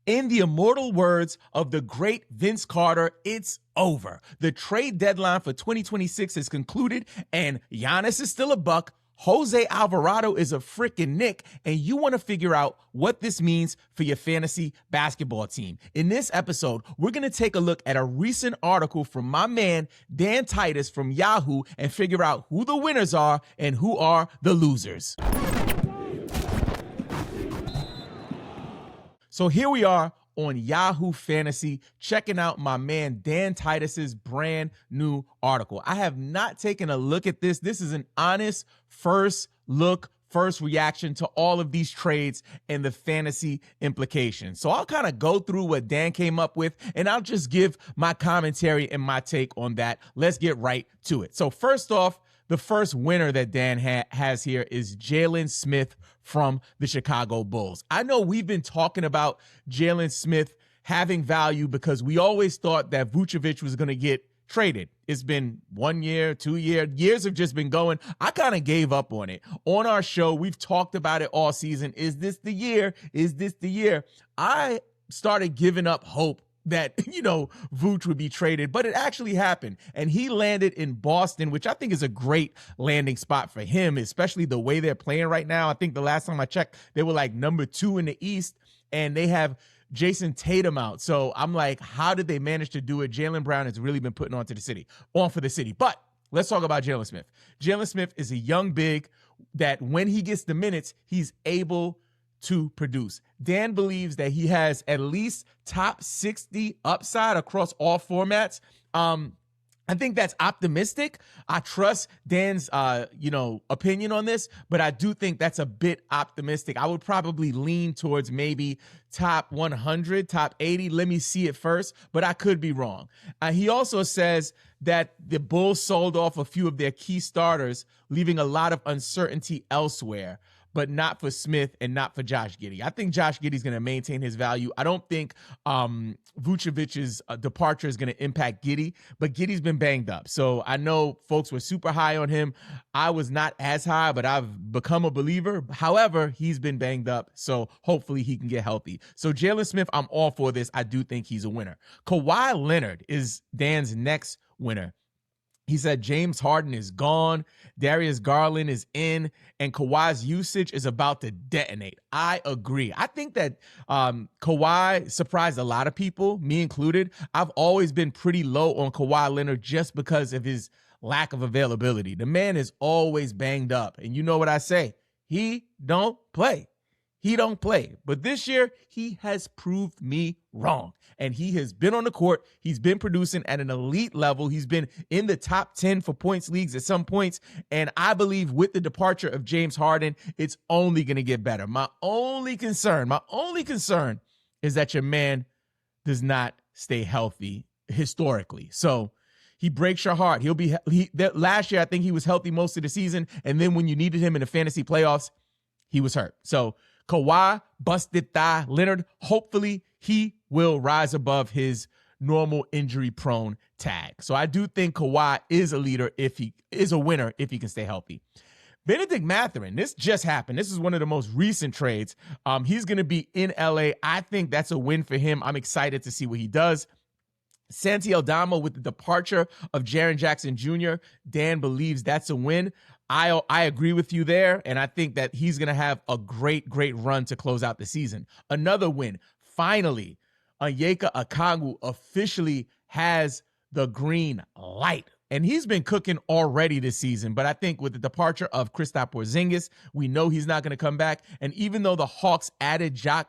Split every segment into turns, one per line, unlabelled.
In the immortal words of the great Vince Carter, it's over. The trade deadline for 2026 is concluded, and Giannis is still a buck. Jose Alvarado is a freaking Nick, and you want to figure out what this means for your fantasy basketball team. In this episode, we're going to take a look at a recent article from my man, Dan Titus from YAHOO, and figure out who the winners are and who are the losers. So here we are on YAHOO Fantasy, checking out my man Dan Titus's brand new article. I have not taken a look at this. This is an honest first look, first reaction to all of these trades and the fantasy implications. So I'll kind of go through what Dan came up with, and I'll just give my commentary and my take on that. Let's get right to it. So first off, the first winner that Dan has here is Jalen Smith from the Chicago Bulls. I know we've been talking about Jalen Smith having value because we always thought that Vucevic was going to get traded. It's been 1 year, 2 years. Years have just been going. I kind of gave up on it. On our show, we've talked about it all season. Is this the year? Is this the year? I started giving up hope that, Vooch would be traded, but it actually happened. And he landed in Boston, which I think is a great landing spot for him, especially the way they're playing right now. I think the last time I checked, they were like number 2 in the East, and they have Jason Tatum out. So I'm like, how did they manage to do it? Jaylen Brown has really been putting on for the city. But let's talk about Jalen Smith. Jalen Smith is a young big that when he gets the minutes, he's able to produce. Dan believes that he has at least top 60 upside across all formats. I think that's optimistic. I trust Dan's, opinion on this, but I do think that's a bit optimistic. I would probably lean towards maybe top 100, top 80. Let me see it first, but I could be wrong. He also says that the Bulls sold off a few of their key starters, leaving a lot of uncertainty elsewhere, but not for Smith and not for Josh Giddey. I think Josh Giddey's going to maintain his value. I don't think Vucevic's departure is going to impact Giddey, but Giddey's been banged up. So I know folks were super high on him. I was not as high, but I've become a believer. However, he's been banged up, so hopefully he can get healthy. So Jalen Smith, I'm all for this. I do think he's a winner. Kawhi Leonard is Dan's next winner. He said James Harden is gone, Darius Garland is in, and Kawhi's usage is about to detonate. I agree. I think that Kawhi surprised a lot of people, me included. I've always been pretty low on Kawhi Leonard just because of his lack of availability. The man is always banged up, and you know what I say? He don't play. He don't play. But this year, he has proved me wrong. And he has been on the court. He's been producing at an elite level. He's been in the top 10 for points leagues at some points. And I believe with the departure of James Harden, it's only going to get better. My only concern is that your man does not stay healthy historically. So he breaks your heart. Last year, I think he was healthy most of the season. And then when you needed him in the fantasy playoffs, he was hurt. So Kawhi, busted thigh, Leonard, hopefully he will rise above his normal injury-prone tag. So I do think Kawhi is a leader if he is a winner if he can stay healthy. Benedict Mathurin, this just happened. This is one of the most recent trades. He's going to be in LA. I think that's a win for him. I'm excited to see what he does. Santi Aldama with the departure of Jaren Jackson Jr., Dan believes that's a win. I agree with you there, and I think that he's going to have a great, great run to close out the season. Another win. Finally, Onyeka Okongwu officially has the green light, and he's been cooking already this season. But I think with the departure of Kristaps Porzingis, we know he's not going to come back. And even though the Hawks added Jock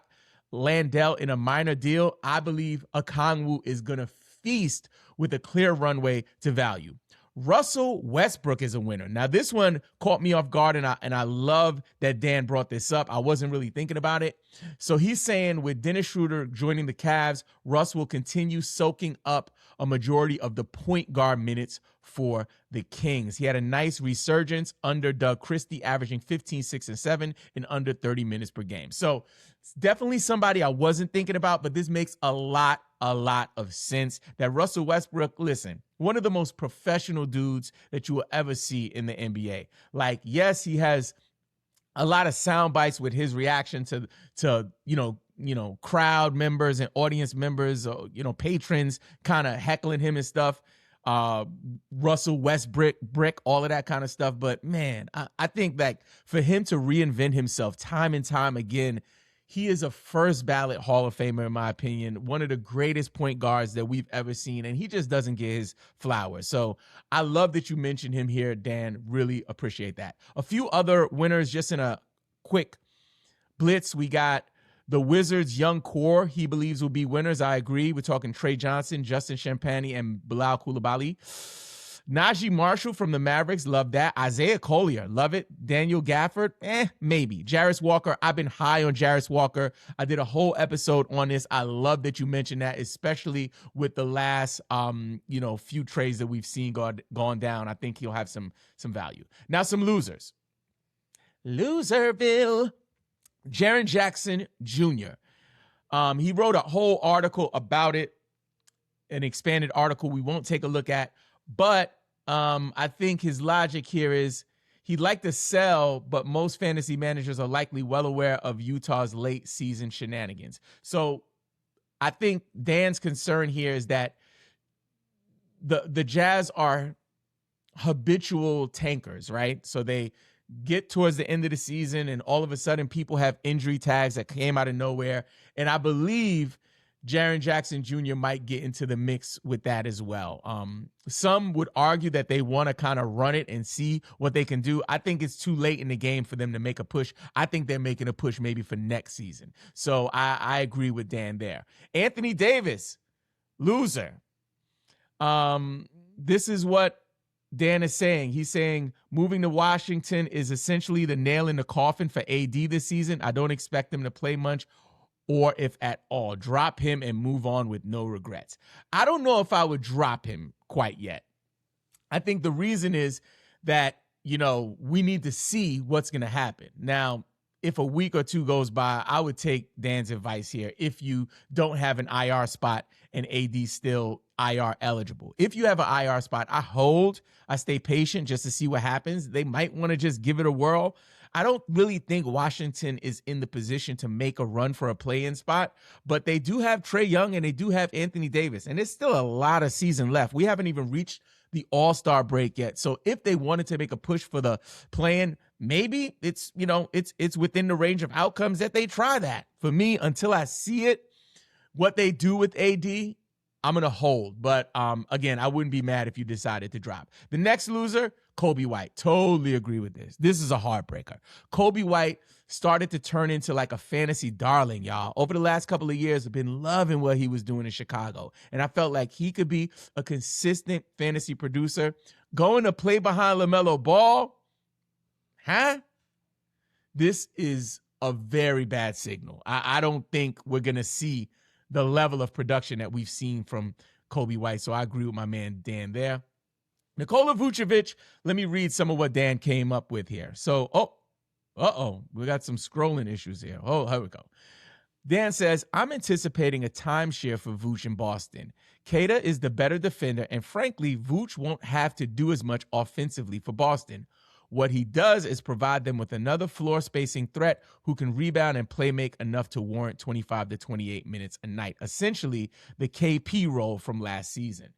Landale in a minor deal, I believe Okongwu is going to feast with a clear runway to value. Russell Westbrook is a winner. Now, this one caught me off guard, and I love that Dan brought this up. I wasn't really thinking about it. So he's saying with Dennis Schroeder joining the Cavs, Russ will continue soaking up a majority of the point guard minutes for the Kings. He had a nice resurgence under Doug Christie, averaging 15, 6, and 7 in under 30 minutes per game. So it's definitely somebody I wasn't thinking about, but this makes a lot of sense that Russell Westbrook, listen, one of the most professional dudes that you will ever see in the NBA. Like, yes, he has a lot of sound bites with his reaction to crowd members and audience members, patrons kind of heckling him and stuff. Russell Westbrook, all of that kind of stuff. But man, I think that for him to reinvent himself time and time again, he is a first ballot Hall of Famer, in my opinion, one of the greatest point guards that we've ever seen. And he just doesn't get his flowers. So I love that you mentioned him here, Dan. Really appreciate that. A few other winners just in a quick blitz. We got the Wizards' young core, he believes will be winners. I agree. We're talking Trey Johnson, Justin Champagny, and Bilal Coulibaly. Najee Marshall from the Mavericks, love that. Isaiah Collier, love it. Daniel Gafford, maybe. Jarris Walker, I've been high on Jarris Walker. I did a whole episode on this. I love that you mentioned that, especially with the last, few trades that we've seen gone down. I think he'll have some value. Now, some losers. Loserville. Jaren Jackson Jr. He wrote a whole article about it, an expanded article we won't take a look at. But I think his logic here is he'd like to sell, but most fantasy managers are likely well aware of Utah's late season shenanigans. So I think Dan's concern here is that the Jazz are habitual tankers, right? So they get towards the end of the season and all of a sudden people have injury tags that came out of nowhere. And I believe Jaren Jackson Jr. might get into the mix with that as well. Some would argue that they want to kind of run it and see what they can do. I think it's too late in the game for them to make a push. I think they're making a push maybe for next season. So I agree with Dan there. Anthony Davis, loser. This is what Dan is saying. He's saying moving to Washington is essentially the nail in the coffin for AD this season. I don't expect him to play much, or if at all. Drop him and move on with no regrets. I don't know if I would drop him quite yet. I think the reason is that, we need to see what's going to happen. Now, if a week or two goes by, I would take Dan's advice here. If you don't have an IR spot and AD still IR eligible. If you have an IR spot, I stay patient just to see what happens. They might want to just give it a whirl. I don't really think Washington is in the position to make a run for a play-in spot, but they do have Trae Young and they do have Anthony Davis, and there's still a lot of season left. We haven't even reached the All-Star break yet. So if they wanted to make a push for the play-in, maybe it's within the range of outcomes that they try that. For me, until I see it, what they do with AD, I'm going to hold. But again, I wouldn't be mad if you decided to drop. The next loser, Kobe White. Totally agree with this. This is a heartbreaker. Kobe White started to turn into like a fantasy darling, y'all. Over the last couple of years, I've been loving what he was doing in Chicago. And I felt like he could be a consistent fantasy producer. Going to play behind LaMelo Ball, this is a very bad signal. I don't think we're going to see the level of production that we've seen from Kobe White. So I agree with my man Dan there. Nikola Vucevic, let me read some of what Dan came up with here. So, we got some scrolling issues here. Oh, here we go. Dan says, I'm anticipating a timeshare for Vooch in Boston. Keita is the better defender, and frankly, Vooch won't have to do as much offensively for Boston. What he does is provide them with another floor spacing threat who can rebound and play make enough to warrant 25 to 28 minutes a night. Essentially, the KP role from last season.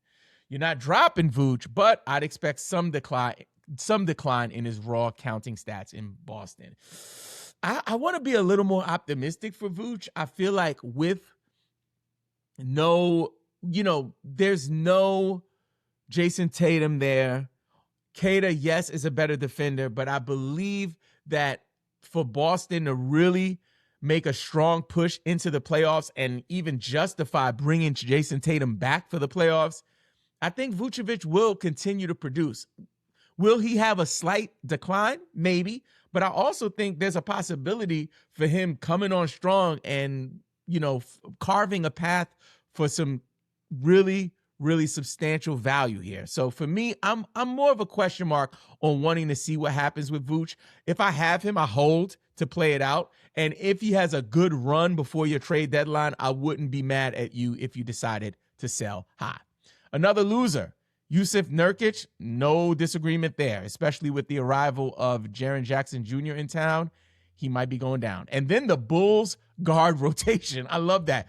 You're not dropping Vooch, but I'd expect some decline in his raw counting stats in Boston. I want to be a little more optimistic for Vooch. I feel like with there's no Jason Tatum there. Keita, yes, is a better defender, but I believe that for Boston to really make a strong push into the playoffs and even justify bringing Jason Tatum back for the playoffs, I think Vucevic will continue to produce. Will he have a slight decline? Maybe. But I also think there's a possibility for him coming on strong and, carving a path for some really, really substantial value here. So for me, I'm more of a question mark on wanting to see what happens with Vooch. If I have him, I hold to play it out. And if he has a good run before your trade deadline, I wouldn't be mad at you if you decided to sell high. Another loser, Yusuf Nurkic, no disagreement there, especially with the arrival of Jaren Jackson Jr. in town. He might be going down. And then the Bulls guard rotation. I love that.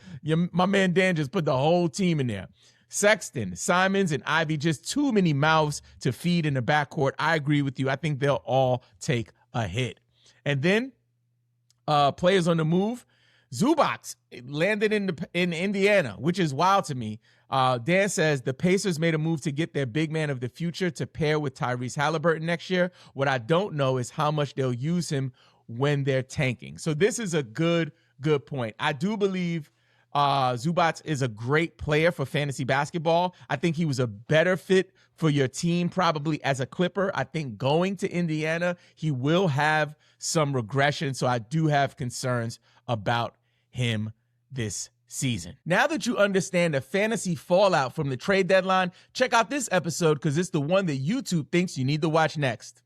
My man Dan just put the whole team in there. Sexton, Simons, and Ivy, just too many mouths to feed in the backcourt. I agree with you. I think they'll all take a hit. And then players on the move. Zubac landed in Indiana, which is wild to me. Dan says the Pacers made a move to get their big man of the future to pair with Tyrese Halliburton next year. What I don't know is how much they'll use him when they're tanking. So this is a good point. I do believe Zubac is a great player for fantasy basketball. I think he was a better fit for your team probably as a Clipper. I think going to Indiana, he will have some regression. So I do have concerns about him this season. Now that you understand the fantasy fallout from the trade deadline, check out this episode because it's the one that YouTube thinks you need to watch next.